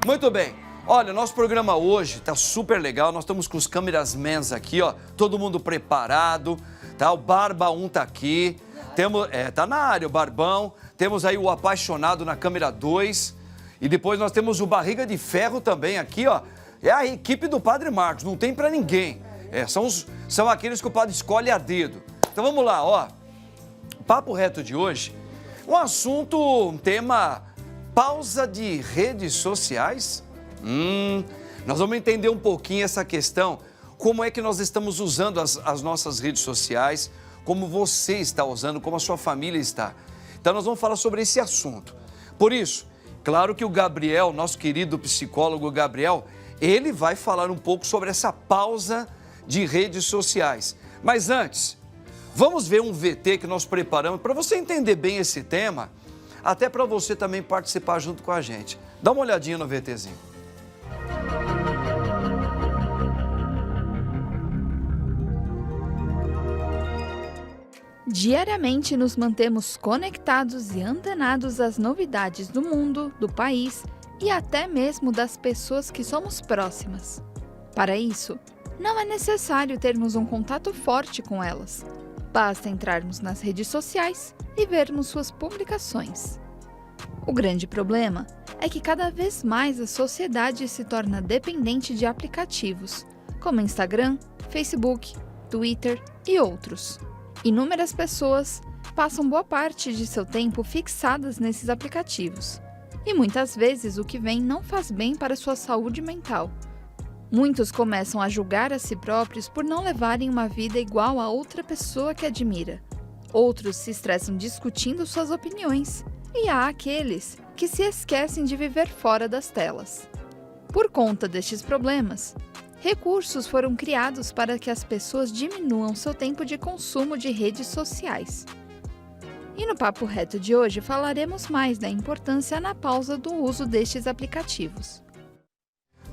Muito bem. Olha, nosso programa hoje tá super legal. Nós estamos com os cameramans aqui, ó. Todo mundo preparado, tá? O Barba 1 tá aqui. Tá na área o Barbão. Temos aí o Apaixonado na câmera 2. E depois nós temos o Barriga de Ferro também aqui, ó. É a equipe do Padre Marcos, não tem pra ninguém. São aqueles que o padre escolhe a dedo. Então vamos lá, ó. Papo reto de hoje. Um tema, pausa de redes sociais. Nós vamos entender um pouquinho essa questão, como é que nós estamos usando as nossas redes sociais, como você está usando, como a sua família está. Então nós vamos falar sobre esse assunto. Por isso, claro que o Gabriel, nosso querido psicólogo Gabriel, ele vai falar um pouco sobre essa pausa de redes sociais. Mas antes, vamos ver um VT que nós preparamos para você entender bem esse tema, até para você também participar junto com a gente. Dá uma olhadinha no VTzinho. Diariamente nos mantemos conectados e antenados às novidades do mundo, do país e até mesmo das pessoas que somos próximas. Para isso, não é necessário termos um contato forte com elas. Basta entrarmos nas redes sociais e vermos suas publicações. O grande problema é que cada vez mais a sociedade se torna dependente de aplicativos, como Instagram, Facebook, Twitter e outros. Inúmeras pessoas passam boa parte de seu tempo fixadas nesses aplicativos. E muitas vezes o que vem não faz bem para sua saúde mental. Muitos começam a julgar a si próprios por não levarem uma vida igual a outra pessoa que admira. Outros se estressam discutindo suas opiniões. E há aqueles que se esquecem de viver fora das telas. Por conta destes problemas, recursos foram criados para que as pessoas diminuam seu tempo de consumo de redes sociais. E no Papo Reto de hoje falaremos mais da importância na pausa do uso destes aplicativos.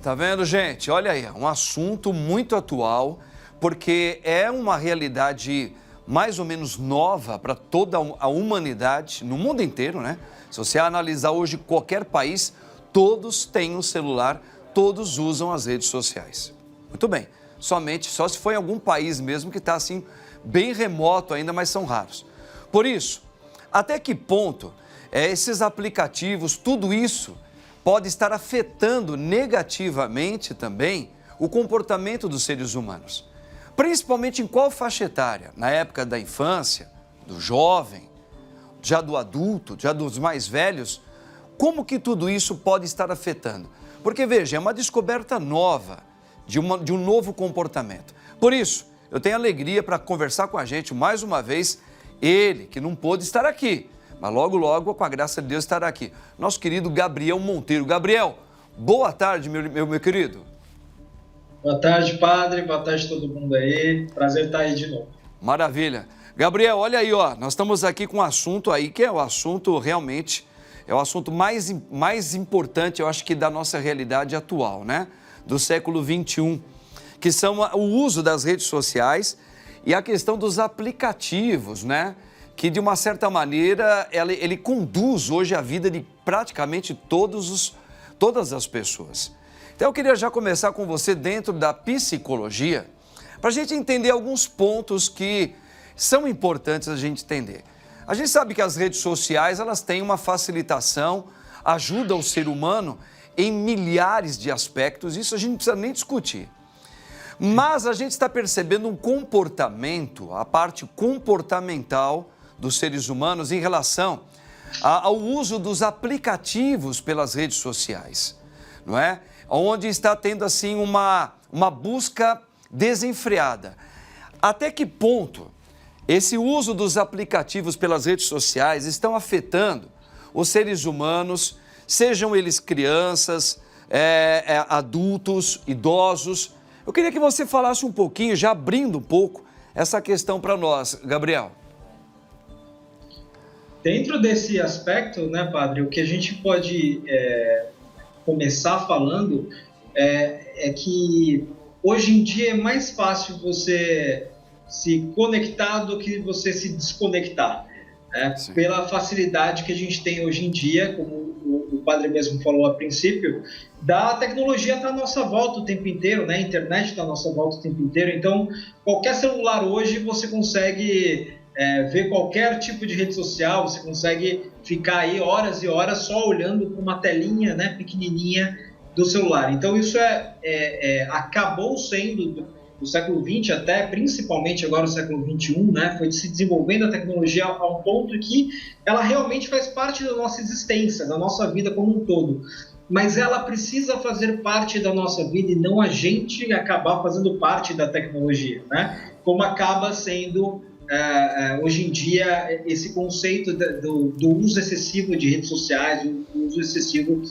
Tá vendo, gente? Olha aí, um assunto muito atual, porque é uma realidade mais ou menos nova para toda a humanidade, no mundo inteiro, né? Se você analisar hoje qualquer país, todos têm um celular, todos usam as redes sociais. Muito bem, só se for em algum país mesmo que está assim, bem remoto ainda, mas são raros. Por isso, até que ponto esses aplicativos, tudo isso, pode estar afetando negativamente também o comportamento dos seres humanos? Principalmente em qual faixa etária? Na época da infância, do jovem, já do adulto, já dos mais velhos? Como que tudo isso pode estar afetando? Porque, veja, é uma descoberta nova de um novo comportamento. Por isso, eu tenho alegria para conversar com a gente mais uma vez, ele que não pôde estar aqui, mas logo, logo, com a graça de Deus, estará aqui. Nosso querido Gabriel Monteiro. Gabriel, boa tarde, meu querido. Boa tarde, padre. Boa tarde a todo mundo aí. Prazer estar aí de novo. Maravilha. Gabriel, olha aí, ó. Nós estamos aqui com um assunto aí que é o assunto realmente, é o assunto mais importante, eu acho que da nossa realidade atual, né? Do século XXI, que são o uso das redes sociais e a questão dos aplicativos, né? Que de uma certa maneira ele conduz hoje a vida de praticamente todas as pessoas. Então eu queria já começar com você dentro da psicologia, para a gente entender alguns pontos que são importantes a gente entender. A gente sabe que as redes sociais, elas têm uma facilitação, ajudam o ser humano em milhares de aspectos, isso a gente não precisa nem discutir. Mas a gente está percebendo um comportamento, a parte comportamental dos seres humanos em relação ao uso dos aplicativos pelas redes sociais, não é? Onde está tendo assim uma busca desenfreada. Até que ponto esse uso dos aplicativos pelas redes sociais estão afetando os seres humanos, sejam eles crianças, adultos, idosos? Eu queria que você falasse um pouquinho, já abrindo um pouco, essa questão para nós, Gabriel. Dentro desse aspecto, né, padre, o que a gente pode começar falando é que hoje em dia é mais fácil você se conectar do que você se desconectar. Pela facilidade que a gente tem hoje em dia, como o padre mesmo falou a princípio, da tecnologia está à nossa volta o tempo inteiro, né? A internet está à nossa volta o tempo inteiro, então qualquer celular hoje você consegue ver qualquer tipo de rede social, você consegue ficar aí horas e horas só olhando para uma telinha, né, pequenininha do celular. Então isso acabou sendo do século XX até principalmente agora o século XXI, né, foi se desenvolvendo a tecnologia a um ponto que ela realmente faz parte da nossa existência, da nossa vida como um todo. Mas ela precisa fazer parte da nossa vida e não a gente acabar fazendo parte da tecnologia, né? Como acaba sendo hoje em dia esse conceito do uso excessivo de redes sociais, o uso excessivo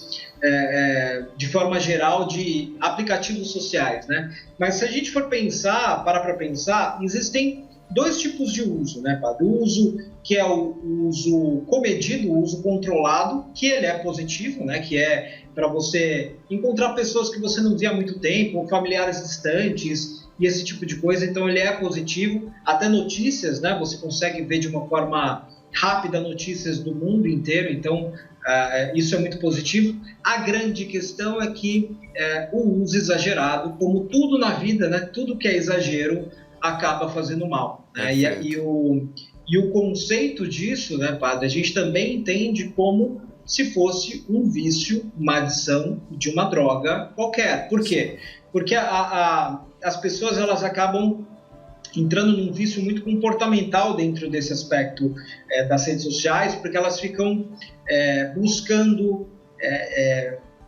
de forma geral de aplicativos sociais, né? Mas se a gente for parar para pensar, existem dois tipos de uso, né, padre? O uso que é o uso comedido, o uso controlado, que ele é positivo, né, que é para você encontrar pessoas que você não via há muito tempo, ou familiares distantes, e esse tipo de coisa, então ele é positivo. Até notícias, né, você consegue ver de uma forma rápida notícias do mundo inteiro, então isso é muito positivo. A grande questão é que o uso exagerado, como tudo na vida, né, tudo que é exagero acaba fazendo mal, né? E o conceito disso, né, padre, a gente também entende como se fosse um vício, uma adição de uma droga qualquer. Por quê? Porque as pessoas elas acabam entrando num vício muito comportamental dentro desse aspecto das redes sociais, porque elas ficam buscando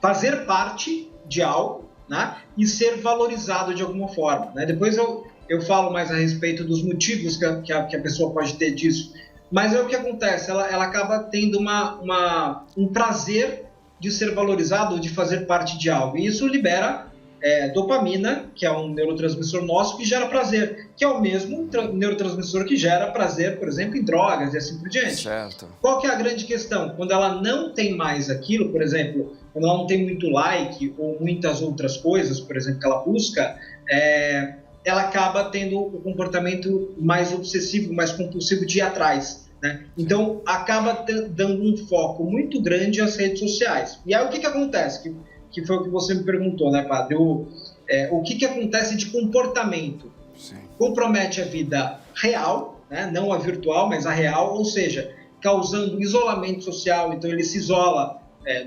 fazer parte de algo, né, e ser valorizado de alguma forma, né? Depois eu falo mais a respeito dos motivos que a pessoa pode ter disso, mas é o que acontece, ela acaba tendo um prazer de ser valorizado, de fazer parte de algo, e isso libera dopamina, que é um neurotransmissor nosso que gera prazer, que é o mesmo neurotransmissor que gera prazer, por exemplo, em drogas e assim por diante. Certo. Qual que é a grande questão? Quando ela não tem mais aquilo, por exemplo, quando ela não tem muito like ou muitas outras coisas, por exemplo, que ela busca, ela acaba tendo o comportamento mais obsessivo, mais compulsivo de ir atrás, né? Então, acaba dando um foco muito grande às redes sociais. E aí, o que acontece? Que foi o que você me perguntou, né, padre? O que acontece de comportamento? Sim. Compromete a vida real, né? Não a virtual, mas a real, ou seja, causando isolamento social. Então, ele se isola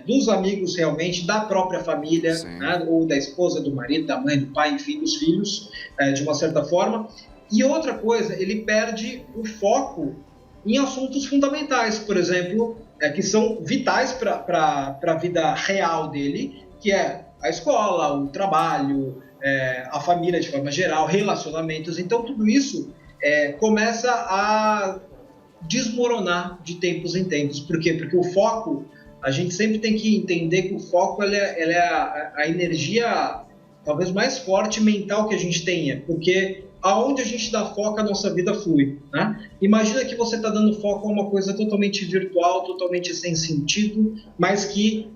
dos amigos realmente, da própria família, né? Ou da esposa, do marido, da mãe, do pai, enfim, dos filhos, de uma certa forma. E outra coisa, ele perde o foco em assuntos fundamentais, por exemplo, que são vitais para a vida real dele, que é a escola, o trabalho, a família de forma geral, relacionamentos. Então, tudo isso começa a desmoronar de tempos em tempos. Por quê? Porque o foco, a gente sempre tem que entender que o foco ela é a energia talvez mais forte mental que a gente tenha, porque aonde a gente dá foco, a nossa vida flui, né? Imagina que você está dando foco a uma coisa totalmente virtual, totalmente sem sentido, mas que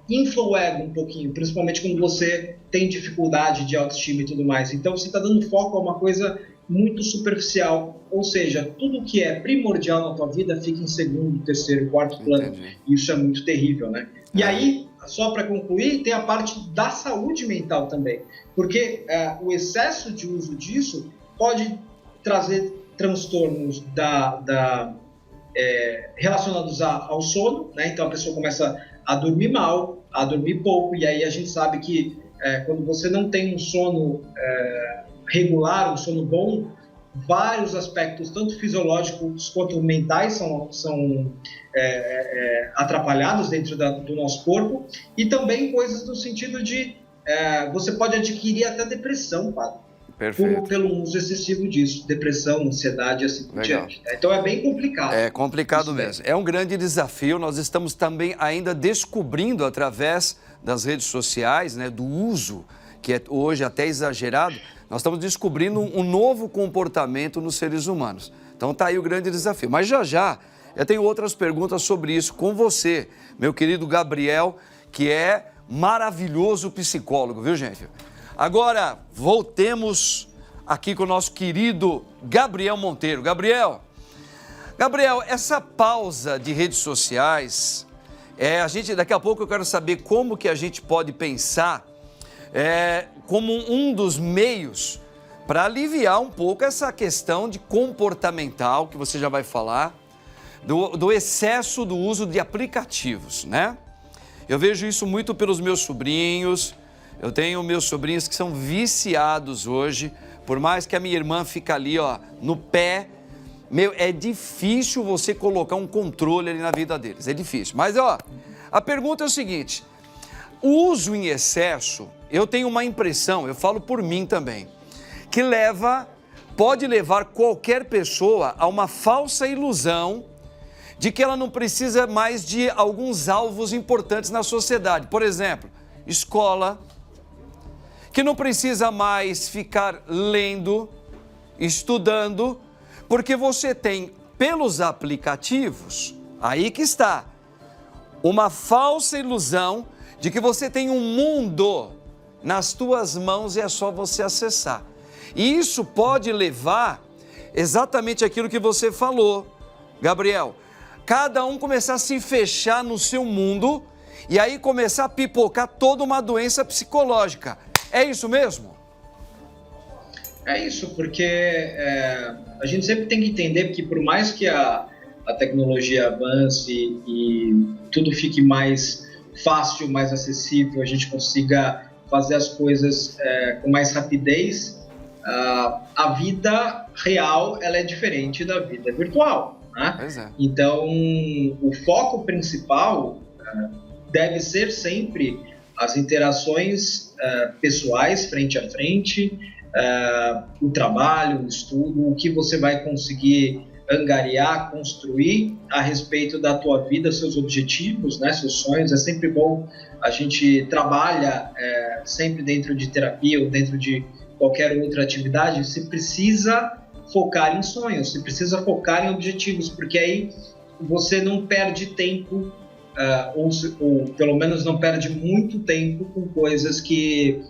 infla o ego um pouquinho, principalmente quando você tem dificuldade de autoestima e tudo mais. Então, você está dando foco a uma coisa muito superficial, ou seja, tudo que é primordial na tua vida fica em segundo, terceiro, quarto plano. Entendi. Isso é muito terrível, né? E aí, só para concluir, tem a parte da saúde mental também, porque o excesso de uso disso pode trazer transtornos relacionados ao sono, né? Então a pessoa começa a dormir mal, a dormir pouco, e aí a gente sabe que quando você não tem um sono regular, um sono bom, vários aspectos, tanto fisiológicos quanto mentais, são atrapalhados dentro do nosso corpo, e também coisas no sentido de você pode adquirir até depressão, padre. Perfeito. Pelo uso excessivo disso, depressão, ansiedade e assim por diante. Então é bem complicado. É complicado mesmo. É um grande desafio. Nós estamos também ainda descobrindo através das redes sociais, né, do uso, que é hoje até exagerado, nós estamos descobrindo um novo comportamento nos seres humanos. Então está aí o grande desafio. Mas já eu tenho outras perguntas sobre isso com você, meu querido Gabriel, que é maravilhoso psicólogo, viu, gente? Agora, voltemos aqui com o nosso querido Gabriel Monteiro. Gabriel, essa pausa de redes sociais, Daqui a pouco eu quero saber como que a gente pode pensar como um dos meios para aliviar um pouco essa questão de comportamental, que você já vai falar, do excesso do uso de aplicativos, né? Eu vejo isso muito pelos meus sobrinhos. Eu tenho meus sobrinhos que são viciados hoje, por mais que a minha irmã fica ali, ó, no pé. É difícil você colocar um controle ali na vida deles, é difícil. Mas, ó, a pergunta é o seguinte: o uso em excesso, eu tenho uma impressão, eu falo por mim também, que pode levar qualquer pessoa a uma falsa ilusão de que ela não precisa mais de alguns alvos importantes na sociedade. Por exemplo, escola, que não precisa mais ficar lendo, estudando, porque você tem, pelos aplicativos, aí que está, uma falsa ilusão de que você tem um mundo nas tuas mãos e é só você acessar. E isso pode levar exatamente aquilo que você falou, Gabriel. Cada um começar a se fechar no seu mundo e aí começar a pipocar toda uma doença psicológica. É isso mesmo? É isso, porque a gente sempre tem que entender que por mais que a tecnologia avance e tudo fique mais fácil, mais acessível, a gente consiga fazer as coisas com mais rapidez, a vida real ela é diferente da vida virtual, né? Pois é. Então, o foco principal deve ser sempre as interações pessoais frente a frente, o trabalho, o estudo, o que você vai conseguir angariar, construir a respeito da tua vida, seus objetivos, né, seus sonhos. É sempre bom, a gente trabalha sempre dentro de terapia ou dentro de qualquer outra atividade, você precisa focar em sonhos, você precisa focar em objetivos, porque aí você não perde tempo, ou pelo menos não perde muito tempo com coisas que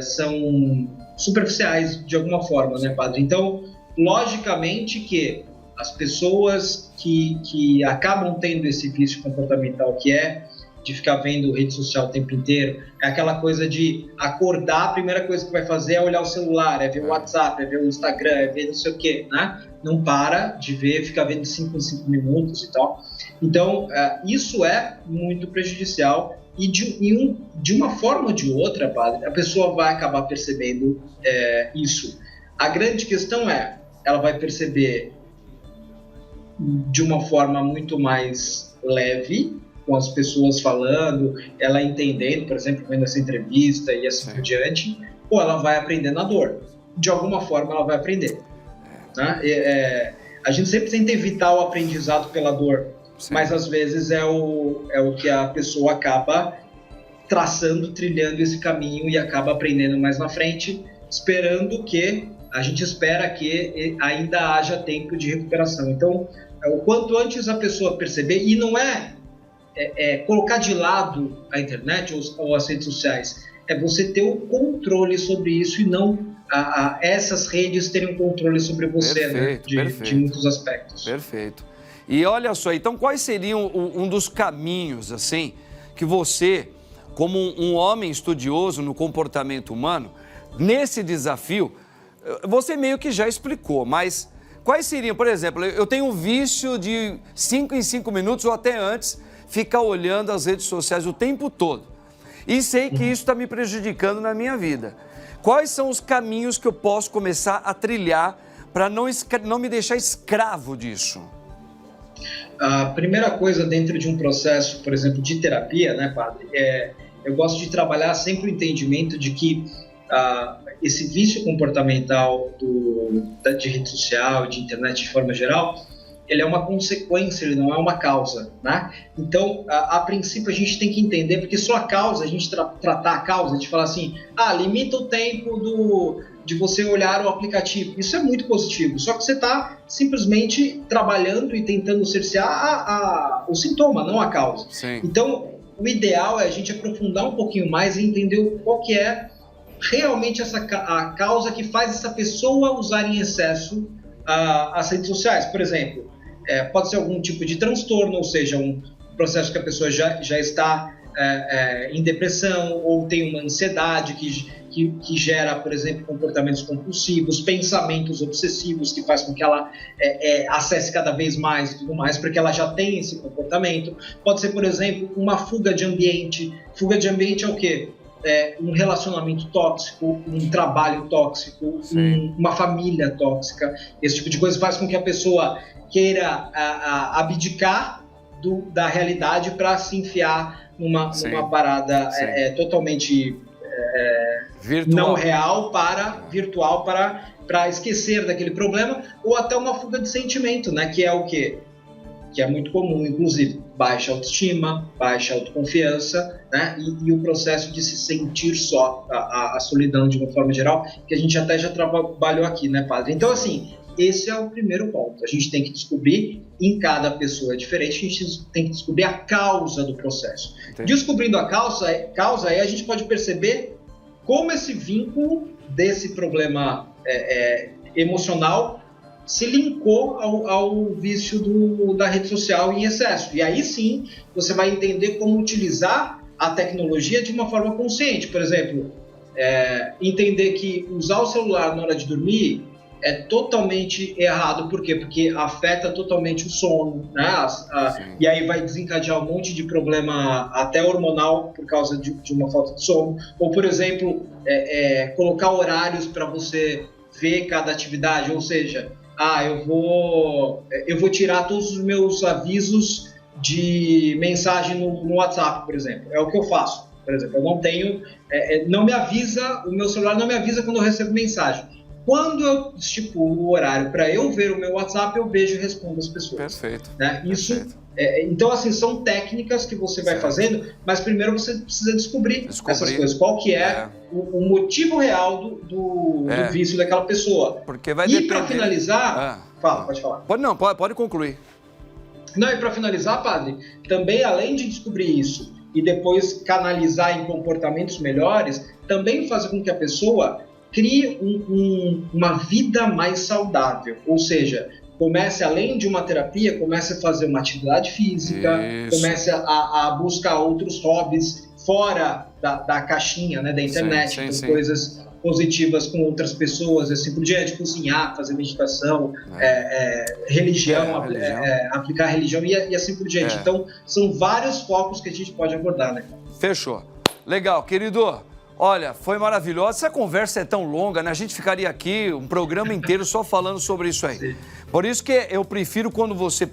são superficiais de alguma forma, né, padre? Então, logicamente que as pessoas que acabam tendo esse vício comportamental, que é de ficar vendo rede social o tempo inteiro, é aquela coisa de acordar, a primeira coisa que vai fazer é olhar o celular, é ver o WhatsApp, é ver o Instagram, é ver não sei o quê, né? Não para de ver, fica vendo 5 em 5 minutos e tal. Então, isso é muito prejudicial e de uma forma ou de outra, padre, a pessoa vai acabar percebendo isso. A grande questão ela vai perceber de uma forma muito mais leve, com as pessoas falando, ela entendendo, por exemplo, vendo essa entrevista e assim por diante, ou ela vai aprender na dor. De alguma forma ela vai aprender. Né? A gente sempre tenta evitar o aprendizado pela dor, sim, mas às vezes é o que a pessoa acaba trilhando esse caminho e acaba aprendendo mais na frente, a gente espera que ainda haja tempo de recuperação. Então, o quanto antes a pessoa perceber, e não colocar de lado a internet ou as redes sociais, é você ter o controle sobre isso e não essas redes terem um controle sobre você, perfeito, né? De muitos aspectos. Perfeito. E olha só, então quais seriam um dos caminhos, assim, que você, como um homem estudioso no comportamento humano, nesse desafio, você meio que já explicou, mas quais seriam, por exemplo, eu tenho um vício de 5 em 5 minutos ou até antes, ficar olhando as redes sociais o tempo todo. E sei que isso está me prejudicando na minha vida. Quais são os caminhos que eu posso começar a trilhar para não me deixar escravo disso? A primeira coisa dentro de um processo, por exemplo, de terapia, né, padre, eu gosto de trabalhar sempre o entendimento de que esse vício comportamental de rede social, de internet de forma geral, ele é uma consequência, ele não é uma causa, né? Então, a princípio, a gente tem que entender, porque só a causa, a gente tratar a causa, a gente falar assim, limita o tempo de você olhar o aplicativo. Isso é muito positivo, só que você está simplesmente trabalhando e tentando cercear o sintoma, não a causa. Sim. Então, o ideal é a gente aprofundar um pouquinho mais e entender qual que é realmente a causa que faz essa pessoa usar em excesso as redes sociais. Por exemplo, pode ser algum tipo de transtorno, ou seja, processo que a pessoa já está em depressão ou tem uma ansiedade que gera, por exemplo, comportamentos compulsivos, pensamentos obsessivos que faz com que ela acesse cada vez mais e tudo mais, porque ela já tem esse comportamento. Pode ser, por exemplo, uma fuga de ambiente. Fuga de ambiente é o quê? Um relacionamento tóxico, um trabalho tóxico, uma família tóxica. Esse tipo de coisa faz com que a pessoa queira abdicar da realidade para se enfiar numa parada totalmente não real virtual para esquecer daquele problema, ou até uma fuga de sentimento, né? Que é o quê? Que é muito comum, inclusive, baixa autoestima, baixa autoconfiança, né? E o processo de se sentir só, a solidão de uma forma geral, que a gente até já trabalhou aqui, né, padre? Então, assim, esse é o primeiro ponto. A gente tem que descobrir, em cada pessoa é diferente, a gente tem que descobrir a causa do processo. Entendi. Descobrindo a causa, aí a gente pode perceber como esse vínculo desse problema emocional se linkou ao vício da rede social em excesso. E aí sim, você vai entender como utilizar a tecnologia de uma forma consciente. Por exemplo, entender que usar o celular na hora de dormir é totalmente errado. Por quê? Porque afeta totalmente o sono, né? E aí vai desencadear um monte de problema até hormonal por causa de uma falta de sono. Ou, por exemplo, colocar horários para você ver cada atividade, ou seja, eu vou tirar todos os meus avisos de mensagem no WhatsApp, por exemplo. É o que eu faço. Por exemplo, eu não tenho, não me avisa, o meu celular não me avisa quando eu recebo mensagem. Quando eu estipulo o horário para eu ver o meu WhatsApp, eu vejo e respondo as pessoas. Perfeito. Né? Isso, perfeito. Então, assim, são técnicas que você vai fazendo, mas primeiro você precisa descobrir essas coisas. Qual que é o motivo real do vício daquela pessoa. Porque vai e para finalizar... pode falar. Pode concluir. Não, e para finalizar, padre, também além de descobrir isso e depois canalizar em comportamentos melhores, também fazer com que a pessoa crie uma vida mais saudável, ou seja, comece, além de uma terapia, comece a fazer uma atividade física, comece a buscar outros hobbies fora da caixinha, né, da internet, coisas positivas com outras pessoas, assim por diante, cozinhar, fazer meditação, religião, aplicar religião e assim por diante. Então, são vários focos que a gente pode abordar, né? Fechou. Legal, querido. Olha, foi maravilhosa. Essa conversa é tão longa, né? A gente ficaria aqui um programa inteiro só falando sobre isso aí. Sim. Por isso que eu prefiro, quando você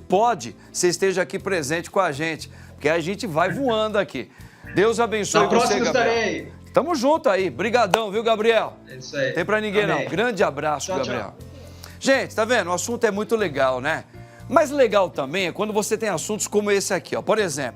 esteja aqui presente com a gente, porque a gente vai voando aqui. Deus abençoe você, Gabriel. Estarei. Tamo junto aí. Brigadão, viu, Gabriel? É isso aí. Tem pra ninguém, não. Grande abraço, Gabriel. Tchau. Gente, tá vendo? O assunto é muito legal, né? Mas legal também é quando você tem assuntos como esse aqui, ó. Por exemplo,